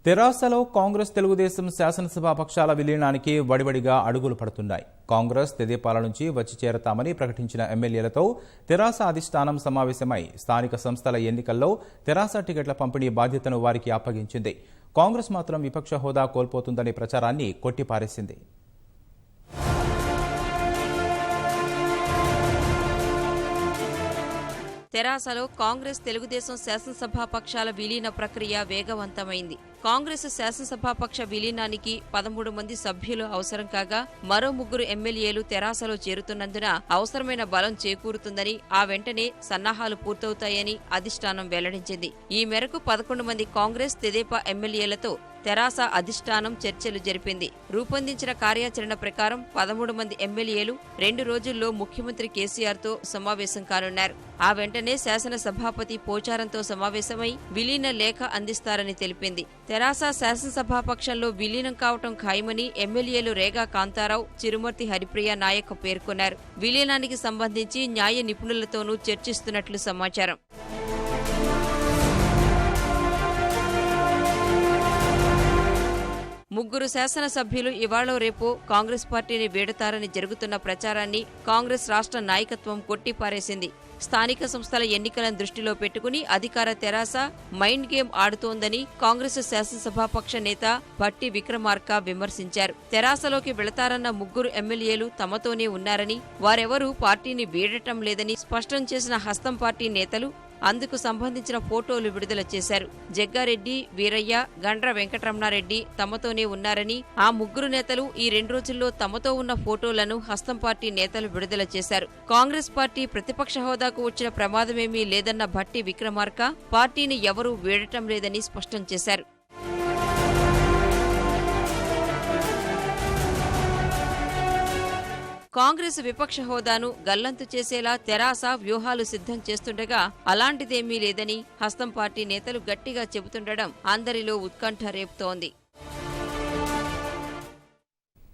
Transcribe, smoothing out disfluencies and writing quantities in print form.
తెరాసలో కాంగ్రెస్ తెలుగుదేశం శాసనసభ పక్షాల విలీనానికి వడివడిగా అడుగులు పడుతున్నాయి. కాంగ్రెస్ తెదేపాల నుంచి వచ్చి చేరతామని ప్రకటించిన ఎమ్మెల్యేలతో తెరాస అధిష్టానం సమావేశమై స్థానిక సంస్థల ఎన్నికల్లో తెరాస టికెట్ల పంపిణీ బాధ్యతను వారికి అప్పగించింది. కాంగ్రెస్ మాత్రం విపక్ష హోదా కోల్పోతుందనే ప్రచారాన్ని కొట్టిపారేసింది. తెరాసలో కాంగ్రెస్ తెలుగుదేశం శాసనసభా పక్షాల విలీన ప్రక్రియ వేగవంతమైంది. కాంగ్రెస్ శాసనసభాపక్ష విలీనానికి 13 మంది సభ్యులు అవసరం కాగా మరో 3 ఎమ్మెల్యేలు తెరాసలో చేరుతున్నందున అవసరమైన బలం చేకూరుతుందని ఆ వెంటనే సన్నాహాలు పూర్తవుతాయని అధిష్టానం వెల్లడించింది. ఈ మేరకు 11 మంది కాంగ్రెస్ తెదేపా ఎమ్మెల్యేలతో తెరాస అధిష్టానం చర్చలు జరిపింది. రూపొందించిన కార్యాచరణ ప్రకారం 13 మంది ఎమ్మెల్యేలు 2 రోజుల్లో ముఖ్యమంత్రి కేసీఆర్తో సమావేశం కానున్నారు. ఆ వెంటనే శాసన సభాపతి పోచారంతో సమావేశమై విలీన లేఖ అందిస్తారని తెలిపింది. తెరాస శాసనసభాపక్షంలో విలీనం కావటం ఖాయమని ఎమ్మెల్యేలు రేగా కాంతారావు, చిరుమర్తి హరిప్రియ నాయక్ పేర్కొన్నారు. విలీనానికి సంబంధించి న్యాయ నిపుణులతోనూ చర్చిస్తున్నట్లు సమాచారం. ముగ్గురు శాసనసభ్యులు ఇవాళ రేపు కాంగ్రెస్ పార్టీని వీడతారని జరుగుతున్న ప్రచారాన్ని కాంగ్రెస్ రాష్ట్ర నాయకత్వం కొట్టిపారేసింది. స్థానిక సంస్థల ఎన్నికలను దృష్టిలో పెట్టుకుని అధికార తెరాస మైండ్ గేమ్ ఆడుతోందని కాంగ్రెస్ శాసనసభాపక్ష నేత భట్టి విక్రమార్క విమర్శించారు. తెరాసలోకి వెళతారన్న 3 ఎమ్మెల్యేలు తమతోనే ఉన్నారని, వారెవరూ పార్టీని వీడటం లేదని స్పష్టం చేసిన హస్తం పార్టీ నేతలు అందుకు సంబంధించిన ఫోటోలు విడుదల చేశారు. జగ్గారెడ్డి, వీరయ్య, గండ్ర వెంకటరమణారెడ్డి తమతోనే ఉన్నారని, ఆ 3 నేతలు ఈ 2 రోజుల్లో తమతో ఉన్న ఫోటోలను హస్తం పార్టీ నేతలు విడుదల చేశారు. కాంగ్రెస్ పార్టీ ప్రతిపక్ష హోదాకు వచ్చిన ప్రమాదమేమీ లేదన్న భట్టి విక్రమార్క పార్టీని ఎవరూ వీడటం లేదని స్పష్టం చేశారు. కాంగ్రెస్ విపక్ష హోదాను గల్లంతు చేసేలా తెరాస వ్యూహాలు సిద్ధం చేస్తుండగా అలాంటిదేమీ లేదని హస్తం పార్టీ నేతలు గట్టిగా చెబుతుండడం అందరిలో ఉత్కంఠ రేపుతోంది.